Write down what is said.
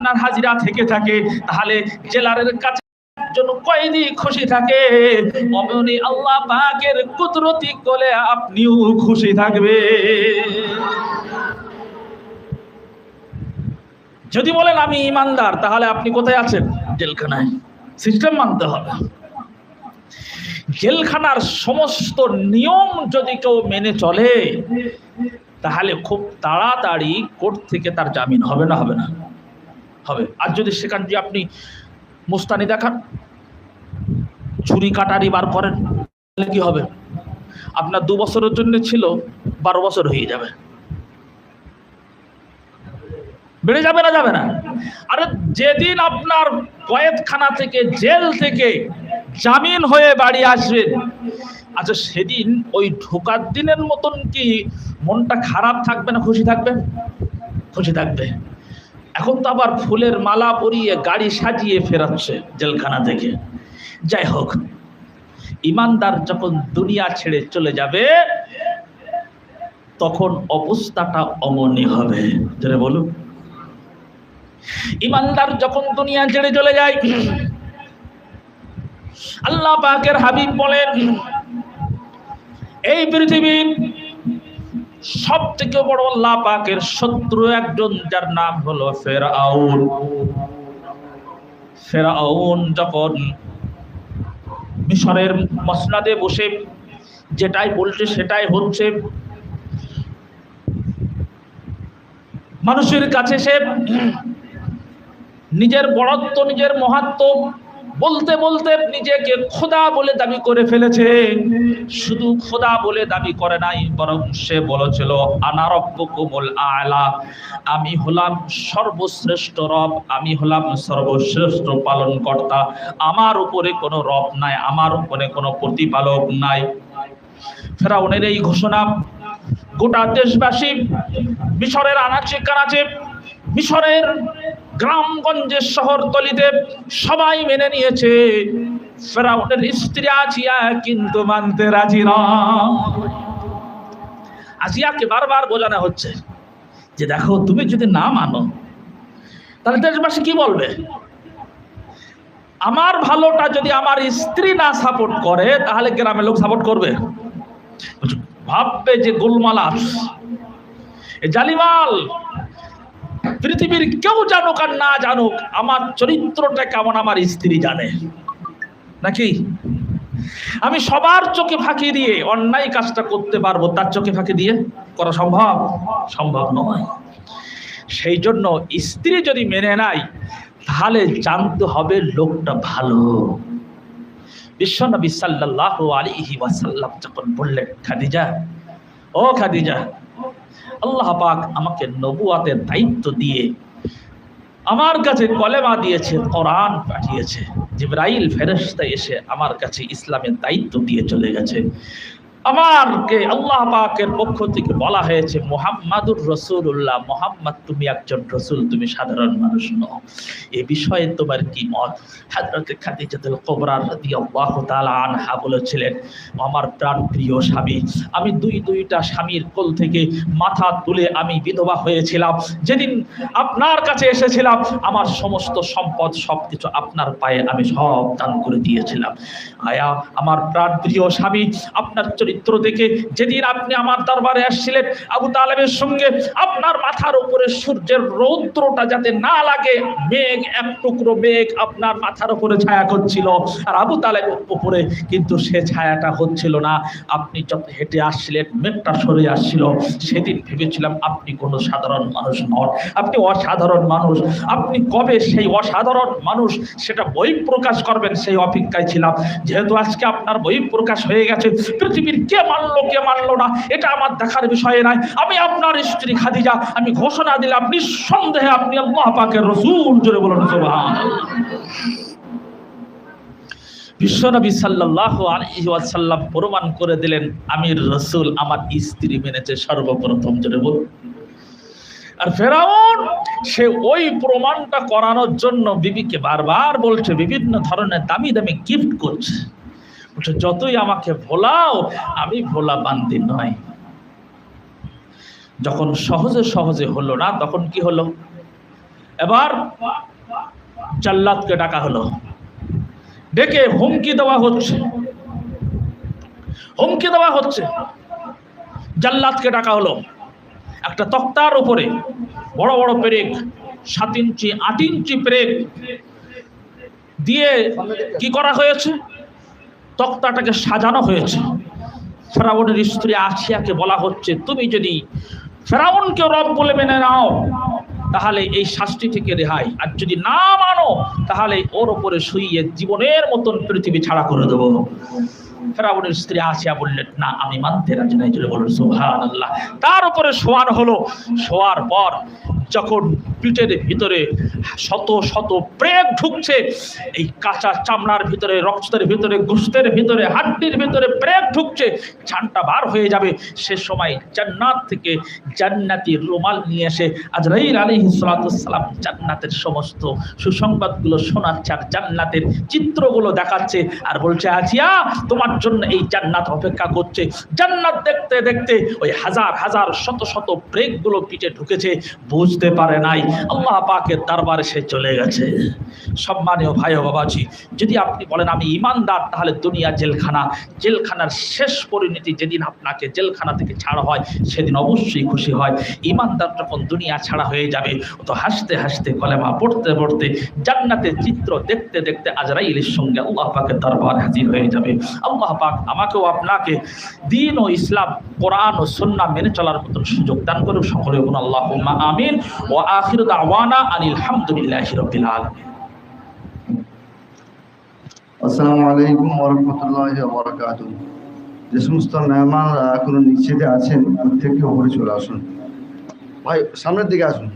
আপনার হাজিরা থেকে থাকে, তাহলে জেলারের কাছে জন্য কয়েদি খুশি থাকে, অমনি আল্লাহ পাকের কুদরতি কোলে আপনিও খুশি থাকবে। যদি বলেন আমি ইমানদার, তাহলে আপনি কোথায় আছেন? জেলখানায়। সিস্টেম মানতে হবে। জেলখানার সমস্ত নিয়ম যদি কেউ মেনে চলে, তাহলে খুব তাড়াতাড়ি কোর্ট থেকে তার জামিন হবে না? হবে না? হবে। আর যদি সেখান দিয়ে আপনি মুস্তানি দেখান, ছুরি কাটারি বার করেন, তাহলে কি হবে? আপনার 2 বছরের জন্য ছিল, 12 বছর হয়ে যাবে। বেড়ে যাবে না? যাবে না? আরে যেদিন আপনার কয়েদখানা থেকে, জেল থেকে জামিন হয়ে বাড়ি আসবেন, আচ্ছা সেদিন ওই ঢোকার দিনের মতন কি মনটা খারাপ থাকবে না খুশি থাকবে? খুশি থাকবে। এখন তো আবার ফুলের মালা পরিয়ে গাড়ি সাজিয়ে ফেরাচ্ছে জেলখানা থেকে। যাই হোক, ইমানদার যখন দুনিয়া ছেড়ে চলে যাবে, তখন অবস্থাটা অমনি হবে। যারা বলুন, ইমানদার যখন দুনিয়া ছেড়ে চলে যায়, আল্লাহ পাকের হাবিব বলেন, এই পৃথিবীর সব থেকে বড় আল্লাহ পাকের শত্রু একজন, যার নাম হলো ফেরাউন। ফেরাউন যখন মিশরের মসনদে বসে যেটাই বলছে সেটাই হচ্ছে, মানুষের কাছে সে নিজের বড়ত্ব, নিজের মহাত্ম বলতে বলতে নিজেকে খোদা বলে দাবি করে ফেলেছে। শুধু খোদা বলে দাবি করে নাই, বরং সে বলেছিল আনা রব্বুকুমুল আ'লা, আমি হলাম সর্বশ্রেষ্ঠ রব, আমি হলাম সর্বশ্রেষ্ঠ পালনকর্তা, আমার উপরে কোনো রব নাই, আমার উপরে কোনো প্রতিপালক নাই। ফেরাউনের এই ঘোষণা গোটা দেশবাসী, মিশরের আনাচে কানাচে, মিশরের গ্রামগঞ্জের শহরতলিতে সবাই মেনে নিয়েছে। ফেরাউনের স্ত্রী আসিয়া কিন্তু মানতে রাজি না। আসিয়াকে বারবার বোঝানো হচ্ছে যে দেখো, তুমি যদি না মানো তাহলে দেশবাসী কি বলবে? আমার ভালোটা যদি আমার স্ত্রী না সাপোর্ট করে, তাহলে গ্রামের লোক সাপোর্ট করবে? ভাববে যে গোলমাল, জালিমাল, পৃথিবীর কেউ জানুক আর না জানুক, আমার চরিত্রটা কেমন আমার স্ত্রী জানে। নাকি আমি সবার চোখে ফাঁকি দিয়ে অন্যায় কাজটা করতে পারবো, তার চোখে ফাঁকি দিয়ে করা সম্ভব? সম্ভব নয়। সেই জন্য স্ত্রী যদি মেনে নেয়, তাহলে জানতে হবে লোকটা ভালো। বিশ্বনবী সাল্লাল্লাহু আলাইহি ওয়াসাল্লাম যখন বললেন, খাদিজা, ও খাদিজা, আল্লাহ পাক আমাকে নবুয়াতের দায়িত্ব দিয়ে আমার কাছে কলেমা দিয়েছে, কোরআন পাঠিয়েছে, জিবরাইল ফেরেশতা এসে আমার কাছে ইসলামের দায়িত্ব দিয়ে চলে গেছে। আমাকে আল্লাহ পাকের পক্ষ থেকে বলা হয়েছে মুহাম্মাদুর রাসূলুল্লাহ, মুহাম্মদ তুমি একজন রাসূল, তুমি সাধারণ মানুষ নও। এই বিষয়ে তোমার কি মত? হযরত খাদিজাতুল কুবরা রাদিয়াল্লাহু তাআলা আনহা বলেছিলেন, আমার প্রাণপ্রিয় স্বামী, আমি দুইটা স্বামীর কোল থেকে মাথা তুলে আমি বিধবা হয়েছিলাম। যেদিন আপনার কাছে এসেছিলাম, আমার সমস্ত সম্পদ সবকিছু আপনার পায়ে আমি সব দান করে দিয়েছিলাম। আয়া আমার প্রাণপ্রিয় স্বামী, আপনার চরিত্র দেখে যেদিন আপনি আমার দরবারে আসছিলেন, আবু তালেবের সঙ্গে আপনার মাথার উপরে সূর্যের রৌদ্রটা যাতে না লাগে, মেঘ, এক টুকরো মেঘ আপনার মাথার উপরে ছায়া করছিল, আর আবু তালেবের উপরে কিন্তু সে ছায়াটা হচ্ছিল না। আপনি যত হেঁটে আসছিলেন, মেঘটা সরে আসছিল। সেদিন ভেবেছিলাম আপনি কোনো সাধারণ মানুষ নন, আপনি অসাধারণ মানুষ। আপনি কবে সেই অসাধারণ মানুষ সেটা বই প্রকাশ করবেন, সেই অপেক্ষায় ছিলাম। যেহেতু আজকে আপনার বই প্রকাশ হয়ে গেছে, পৃথিবীর কে মানলো কে মানলো না এটা আমার দেখার বিষয় নাই। আমি আপনার স্ত্রী খাদিজা, আমি ঘোষণা দিলাম নিঃসন্দেহে আপনি আল্লাহ পাকের রাসূল। জোরে বলুন সুবহানাল্লাহ। বিশ্বনবী সাল্লাল্লাহু আলাইহি ওয়াসাল্লাম প্রমাণ করে দিলেন আমি রাসূল, আমার স্ত্রী মেনেছে সর্বপ্রথম। জোরে বলুন। আর ফেরাউন সে ওই প্রমাণটা করানোর জন্য বিবিকে বারবার বলছে, বিভিন্ন ধরনের দামি দামি গিফট করছে, বলছে যতই আমাকে ভোলাও, আমি ভোলা বান্দি নয়। যখন সহজে সহজে হলো না, তখন কি হলো? এবার জাল্লাদকে ডাকা হলো, ডেকে হুমকি দেওয়া হচ্ছে, হুমকি দেওয়া হচ্ছে। জাল্লাদকে ডাকা হলো, একটা তক্তার উপরে বড় বড় পেরেক, 7 ইঞ্চি 8 ইঞ্চি পেরেক দিয়ে কি করা হয়েছে, তক্তাটাকে সাজানো হয়েছে। ফেরাউনের স্ত্রী আসিয়াকে বলা হচ্ছে, তুমি যদি ফেরাউনকে রব বলে মেনে নাও তাহলে এই শাস্তি থেকে রেহাই, আর যদি না মানো তাহলে ওর উপরে শুইয়ে জীবনের মতন পৃথিবী ছাড়া করে দেবো। ফেরাউনের স্ত্রী আসিয়া বললেন, না আমি মানতে রাজি নাই। জোরে বলুন সুবহানাল্লাহ। তার উপরে শোয়ানো হলো। শোয়ার পর যখন পিঠের ভিতরে শত শত প্রেগ ঢুকছে, এই কাঁচা চামড়ার ভিতরে, রক্তের ভিতরে, গোশতের ভিতরে, হাড্ডির ভিতরে প্রেগ ঢুকছে, জানটা বার হয়ে যাবে, সে সময় জান্নাত থেকে জান্নাতি রুমাল নিয়ে এসে আজরাইল আলাইহিস সালাতু সালাম জান্নাতের সমস্ত সুসংবাদগুলো শোনাচ্ছে, আর জান্নাতের চিত্রগুলো দেখাচ্ছে, আর বলছে, আসিয়া তোমার জন্য এই জান্নাত অপেক্ষা করছে। জান্নাত দেখতে দেখতে ওই হাজার হাজার শত শত প্রেগগুলো পিঠে ঢুকেছে, বুঝতে পারে নাই। আল্লাহ পাকের দরবারে সে চলে গেছে। সম্মানীয় ভাই ও বাবাজি, যদি আপনি বলেন আমি ইমানদার, তাহলে দুনিয়া জেলখানা, জেলখানার শেষ পরিণতি যেদিন আপনাকে জেলখানা থেকে ছাড়া হয় সেদিন অবশ্যই খুশি হয়। ইমানদার যখন দুনিয়া ছাড়া হয়ে যাবে, তো হাসতে হাসতে কলেমা পড়তে পড়তে জান্নাতের চিত্র দেখতে দেখতে আজরাইলের সঙ্গে আল্লাহ পাকের দরবার হাজির হয়ে যাবে। আল্লাহ পাক আমাকেও আপনাকে দ্বীন ও ইসলাম, কোরআন ও সুন্নাহ মেনে চলার মতন সুযোগ দান করুন। সকলে বলুন আল্লাহুম্মা আমিন। ওয়া আখিরু দাওয়ানা আনিল হামদুলিল্লাহি রাব্বিল আলামিন। আসসালামু আলাইকুম ওয়া রাহমাতুল্লাহি ওয়া বারাকাতুহু। যে সমস্ত মেহমানরা কোনো নিচেতে আছেন, প্রত্যেকে উপরে চলে আসুন। ভাই সামনের দিকে আসুন।